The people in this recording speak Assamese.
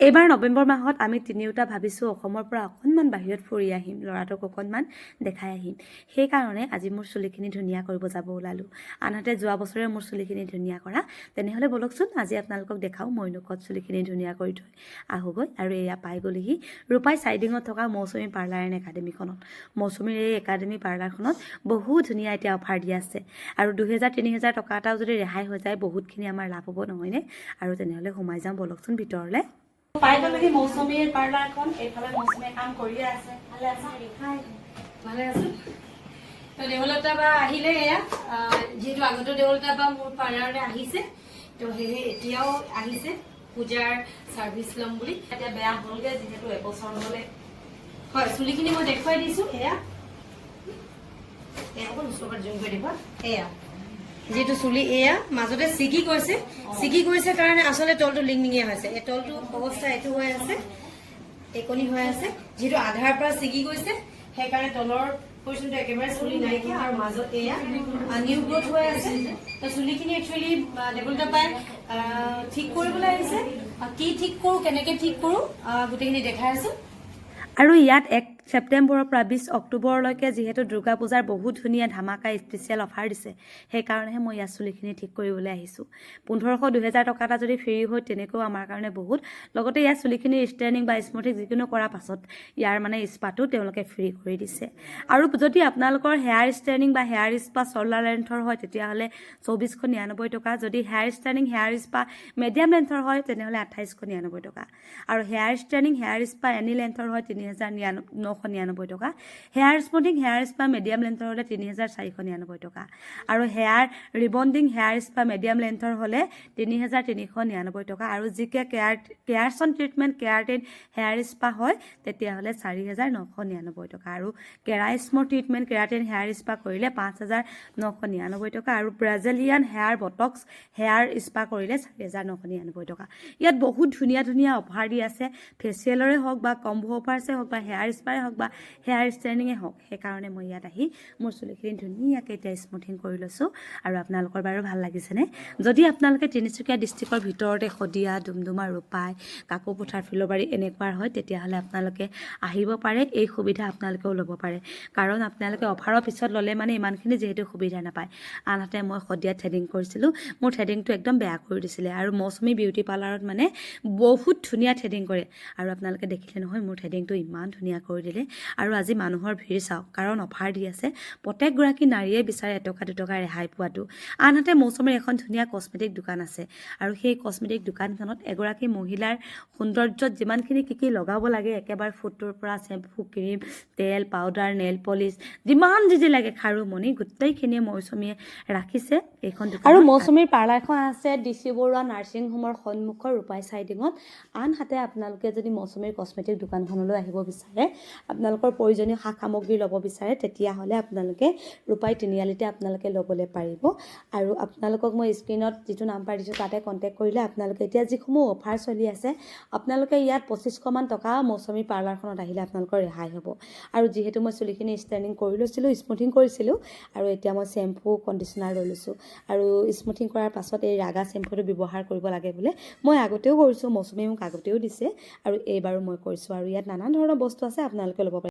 এইবাৰ নৱেম্বৰ মাহত আমি তিনিওটা ভাবিছোঁ অসমৰ পৰা অকণমান বাহিৰত ফুৰি আহিম, ল'ৰাটোক অকণমান দেখাই আহিম। সেইকাৰণে আজি মোৰ চুলিখিনি ধুনীয়া কৰিব যাব ওলালোঁ। আনহাতে যোৱা বছৰে মোৰ চুলিখিনি ধুনীয়া কৰা। তেনেহ'লে ব'লকচোন আজি আপোনালোকক দেখাওঁ মইনো ক'ত চুলিখিনি ধুনীয়া কৰি থৈ আহোঁগৈ। আৰু এয়া পাই গ'লেহি ৰূপাই চাইডিঙত থকা মৌচুমী পাৰ্লাৰ এণ্ড একাডেমীখনত। মৌচুমীৰ এই একাডেমী পাৰ্লাৰখনত বহুত ধুনীয়া এতিয়া অফাৰ দি আছে। আৰু 2000-3000 টকা এটাও যদি ৰেহাই হৈ যায় বহুতখিনি আমাৰ লাভ হ'ব নহয়নে? আৰু তেনেহ'লে সোমাই যাওঁ ব'লকচোন ভিতৰলৈ। পাই গ'লেহি মৌচুমীৰ পাৰ্লাৰখন। এইফালে মৌচুমীয়ে কাম কৰিয়ে আছে। ভালে আছে? ভালে আছো। তো দেৱলতা বা আহিলে এয়া যেহেতু আগতে দেৱলতা বা মোৰ পাৰ্লাৰলৈ আহিছে, তো সেয়ে এতিয়াও আহিছে পূজাৰ সাৰ্ভিস ল'ম বুলি। এতিয়া বেয়া হ'লগে যিহেতু এবছৰ হ'লে। হয়, চুলিখিনি মই দেখুৱাই দিছো। এয়া অকণ ওচৰত জুম কৰি দেখুৱা। এয়া যিহেতু চুলি এয়া মাজতে ছিগি গৈছে কাৰণে আচলতে তলটো লিংলিঙীয়া হৈছে। এই তলটো অৱস্থা এইটো হৈ আছে, একনি হৈ আছে। যিহেতু আধাৰ পৰা ছিগি গৈছে সেইকাৰণে তলৰ পৰ্যন্ত একেবাৰে চুলি নাইকিয়া আৰু মাজত এয়া নিউ গ্ৰোথ হৈ আছে। তো চুলিখিনি একচুৱেলি দেৱলতা পাই ঠিক কৰিবলৈ আহিছে। কি ঠিক কৰোঁ, কেনেকৈ ঠিক কৰোঁ গোটেইখিনি দেখাই আছো। আৰু ইয়াত 1 ছেপ্টেম্বৰৰ পৰা 20 অক্টোবৰলৈকে যিহেতু দুৰ্গা পূজাৰ বহুত ধুনীয়া ধামাকা স্পেচিয়েল অফাৰ দিছে, সেইকাৰণেহে মই ইয়াত চুলিখিনি ঠিক কৰিবলৈ আহিছোঁ। 1500-2000 টকা এটা যদি ফ্ৰী হয় তেনেকৈও আমাৰ কাৰণে বহুত। লগতে ইয়াত চুলিখিনি ষ্ট্ৰেইনিং বা স্মুথিং যিকোনো কৰাৰ পাছত ইয়াৰ মানে স্পাটো তেওঁলোকে ফ্ৰী কৰি দিছে। আৰু যদি আপোনালোকৰ হেয়াৰ ষ্ট্ৰেইনিং বা হেয়াৰ স্পা চল্ডাৰ লেন্থৰ হয় তেতিয়াহ'লে 2499 টকা। যদি hair straightening hair spa medium লেন্থৰ হয় তেনেহ'লে 2899 টকা। আৰু hair straightening hair spa any লেন্থৰ হয় 3999 টকা। Hair smoothing hair spa medium লেন্থৰ হ'লে 3499 টকা। আৰু hair rebonding hair spa medium লেন্থৰ হ'লে 3399 টকা। আৰু যিকে কেয়াৰছন ট্ৰিটমেণ্ট কেৰাটিন হেয়াৰ স্পা হয় তেতিয়াহ'লে 4999 টকা। আৰু কেৰাইস্মো ট্ৰিটমেণ্ট কেৰাটিন হেয়াৰ স্পা কৰিলে 5999 টকা। আৰু Brazilian hair botox hair spa কৰিলে 4999 টকা। ইয়াত বহুত ধুনীয়া ধুনীয়া অফাৰ দি আছে, ফেচিয়েলৰে হওক বা কম্বো অফাৰ্ছে হওক বা হেয়াৰ স্পাৰে হওক বা হেয়াৰ ষ্ট্ৰেইনিঙে হওক। সেইকাৰণে মই ইয়াত আহি মোৰ চুলিখিনি ধুনীয়াকৈ এতিয়া স্মুথিং কৰি লৈছোঁ। আৰু আপোনালোকৰ বাৰু ভাল লাগিছেনে? যদি আপোনালোকে তিনিচুকীয়া ডিষ্ট্ৰিক্টৰ ভিতৰতে শদিয়া, ডুমডুমা, ৰূপাই, কাকোপথাৰ, ফিল'বাৰী এনেকুৱাৰ হয় তেতিয়াহ'লে আপোনালোকে আহিব পাৰে। এই সুবিধা আপোনালোকেও ল'ব পাৰে, কাৰণ আপোনালোকে অফাৰৰ পিছত ল'লে মানে ইমানখিনি যিহেতু সুবিধা নাপায়। আনহাতে মই শদিয়াত থ্ৰেডিং কৰিছিলোঁ, মোৰ থ্ৰেডিংটো একদম বেয়া কৰি দিছিলে। আৰু মৌচুমী বিউটি পাৰ্লাৰত মানে বহুত ধুনীয়া থ্ৰেডিং কৰে। আৰু আপোনালোকে দেখিলে নহয় মোৰ থ্ৰেডিংটো ইমান ধুনীয়া কৰি দিলে। আৰু আজি মানুহৰ ভিৰ চাওক, কাৰণ অফাৰ দি আছে। প্ৰত্যেকগৰাকী নাৰীয়ে বিচাৰে এটকা দুটকা ৰেহাই পোৱাটো। আনহাতে মৌচুমীৰ এখন ধুনীয়া কচমেটিক দোকান আছে, আৰু সেই কচমেটিক দোকানখনত এগৰাকী মহিলাৰ সৌন্দৰ্যত যিমানখিনি কি লগাব লাগে একেবাৰে ফুটটোৰ পৰা শ্বেম্পু, ক্ৰীম, তেল, পাউডাৰ, নেইল পলিচ যিমান যি লাগে খাৰুমণি গোটেইখিনিয়ে মৌচুমীয়ে ৰাখিছে এইখন দোকানত। আৰু মৌচুমীৰ পাৰ্লাৰখন আছে DC বৰুৱা নাৰ্ছিং হোমৰ সন্মুখৰ ৰূপাই চাইডিঙত। আনহাতে আপোনালোকে যদি মৌচুমীৰ কচমেটিক দোকানখনলৈ আহিব বিচাৰে, আপোনালোকৰ প্ৰয়োজনীয় সা সামগ্ৰী ল'ব বিচাৰে, তেতিয়াহ'লে আপোনালোকে ৰূপাই তিনিআলিতে আপোনালোকে ল'বলৈ পাৰিব। আৰু আপোনালোকক মই স্ক্ৰীণত যিটো নাম্বাৰ দিছোঁ তাতে কণ্টেক্ট কৰিলে আপোনালোকে এতিয়া যিসমূহ অফাৰ চলি আছে আপোনালোকে ইয়াত 2500 মান টকা মৌচুমী পাৰ্লাৰখনত আহিলে আপোনালোকৰ ৰেহাই হ'ব। আৰু যিহেতু মই চুলিখিনি ষ্ট্ৰেইনিং কৰি লৈছিলোঁ, স্মুথিং কৰিছিলোঁ, আৰু এতিয়া মই শ্বেম্পু কণ্ডিশ্যনাৰ লৈ লৈছোঁ। আৰু স্মুথিং কৰাৰ পাছত এই ৰাগা শ্বেম্পুটো ব্যৱহাৰ কৰিব লাগে বোলে। মই আগতেও কৰিছোঁ, মৌচুমীয়ে মোক আগতেও দিছে, আৰু এইবাৰো মই কৰিছোঁ। আৰু ইয়াত নানান ধৰণৰ বস্তু আছে, আপোনালোকে ল'ব পাৰে।